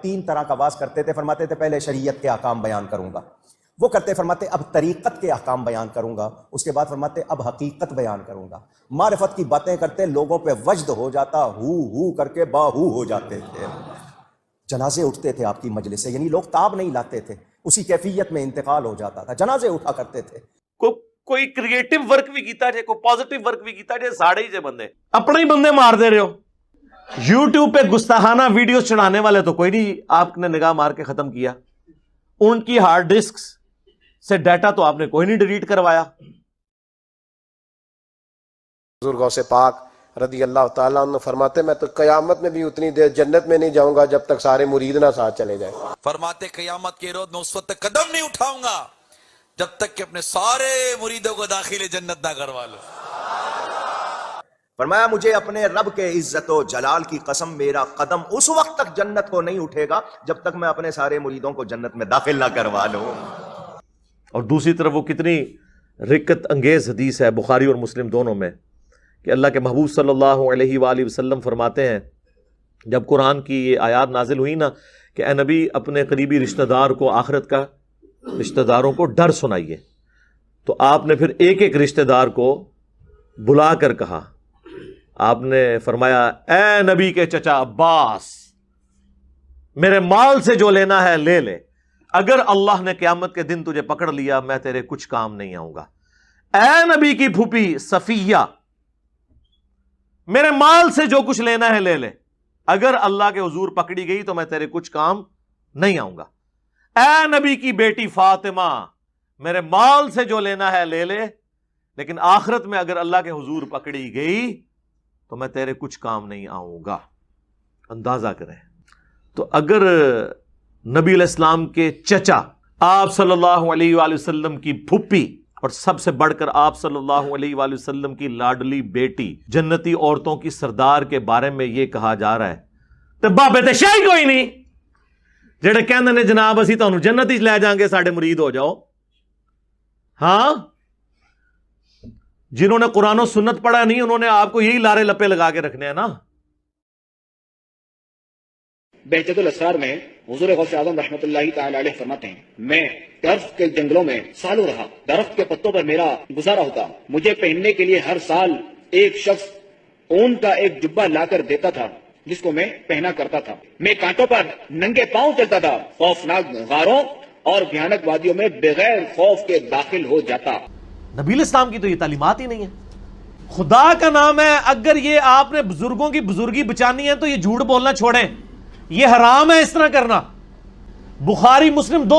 3 طرح کا واز کرتے تھے. فرماتے تھے پہلے شریعت کے احکام بیان کروں گا, وہ کرتے فرماتے اب طریقت کے احکام بیان کروں گا, اس کے بعد فرماتے اب حقیقت بیان کروں گا. معرفت کی باتیں کرتے, لوگوں پہ وجد ہو جاتا, ہو کر کے باہو ہو جاتے تھے. جنازے اٹھتے تھے آپ کی مجلس سے, یعنی لوگ تاب نہیں لاتے تھے, اسی کیفیت میں انتقال ہو جاتا تھا, جنازے اٹھا کرتے تھے. کوئی کریٹو ورک بھی کیتا جائے, کوئی پازیٹیو ورک بھی کیتا جائے, ساڑے ہی جے بندے اپنے ہی بندے مار دے رہے ہو. یوٹیوب پہ گستاخانہ ویڈیوز چڑھانے والے تو کوئی نہیں, آپ نے نگاہ مار کے ختم کیا. ان کی ہارڈ ڈسک سے ڈیٹا تو آپ نے کوئی نہیں ڈیلیٹ کروایا. حضور غوث پاک رضی اللہ تعالیٰ عنہ فرماتے میں تو قیامت میں بھی اتنی دیر جنت میں نہیں جاؤں گا جب تک سارے مرید نہ ساتھ چلے جائیں. فرماتے قیامت کے روز میں اس وقت تک قدم نہیں اٹھاؤں گا جب تک کہ اپنے سارے مریدوں کو داخل جنت نہ کروا لو. فرمایا مجھے اپنے رب کے عزت و جلال کی قسم, میرا قدم اس وقت تک جنت کو نہیں اٹھے گا جب تک میں اپنے سارے مریدوں کو جنت میں داخل نہ کروا لوں. اور دوسری طرف وہ کتنی رقت انگیز حدیث ہے بخاری اور مسلم دونوں میں کہ اللہ کے محبوب صلی اللہ علیہ وآلہ وسلم فرماتے ہیں جب قرآن کی یہ آیات نازل ہوئی نا کہ اے نبی اپنے قریبی رشتہ دار کو آخرت کا رشتہ داروں کو ڈر سنائیے, تو آپ نے پھر ایک ایک رشتہ دار کو بلا کر کہا. آپ نے فرمایا اے نبی کے چچا عباس, میرے مال سے جو لینا ہے لے لے, اگر اللہ نے قیامت کے دن تجھے پکڑ لیا میں تیرے کچھ کام نہیں آؤں گا. اے نبی کی پھوپھی صفیہ, میرے مال سے جو کچھ لینا ہے لے لے, اگر اللہ کے حضور پکڑی گئی تو میں تیرے کچھ کام نہیں آؤں گا. اے نبی کی بیٹی فاطمہ, میرے مال سے جو لینا ہے لے لے, لیکن آخرت میں اگر اللہ کے حضور پکڑی گئی تو میں تیرے کچھ کام نہیں آؤں گا. اندازہ کریں تو اگر نبی علیہ السلام کے چچا, آپ صلی اللہ علیہ وآلہ وسلم کی پھوپھی, اور سب سے بڑھ کر آپ صلی اللہ علیہ وآلہ وسلم کی لاڈلی بیٹی, جنتی عورتوں کی سردار کے بارے میں یہ کہا جا رہا ہے تو بابے تے شاہی کوئی نہیں جڑے کہندے نے جناب اسی تانوں جنت ہی لے جائیں گے, ساڈے مرید ہو جاؤ. ہاں, جنہوں نے قرآن و سنت پڑھا نہیں انہوں نے آپ کو یہی لارے لپے لگا کے رکھنے ہیں نا. بہجت الاسرار میں حضور غوث اعظم رحمۃ اللہ تعالی علیہ فرماتے ہیں میں درخت کے جنگلوں میں سالوں رہا, درخت کے پتوں پر میرا گزارا ہوتا, مجھے پہننے کے لیے ہر سال ایک شخص اون کا ایک جبہ لا کر دیتا تھا جس کو میں پہنا کرتا تھا. میں کانٹوں پر ننگے پاؤں چلتا تھا, خوفناک غاروں اور بھیانک وادیوں میں بغیر خوف کے داخل ہو جاتا. نبی علیہ السلام کی تو یہ تعلیمات ہی نہیں ہے. خدا کا نام ہے, اگر یہ آپ نے بزرگوں کی بزرگی بچانی ہے تو یہ جھوٹ بولنا چھوڑیں, یہ حرام ہے اس طرح کرنا. بخاری مسلم دو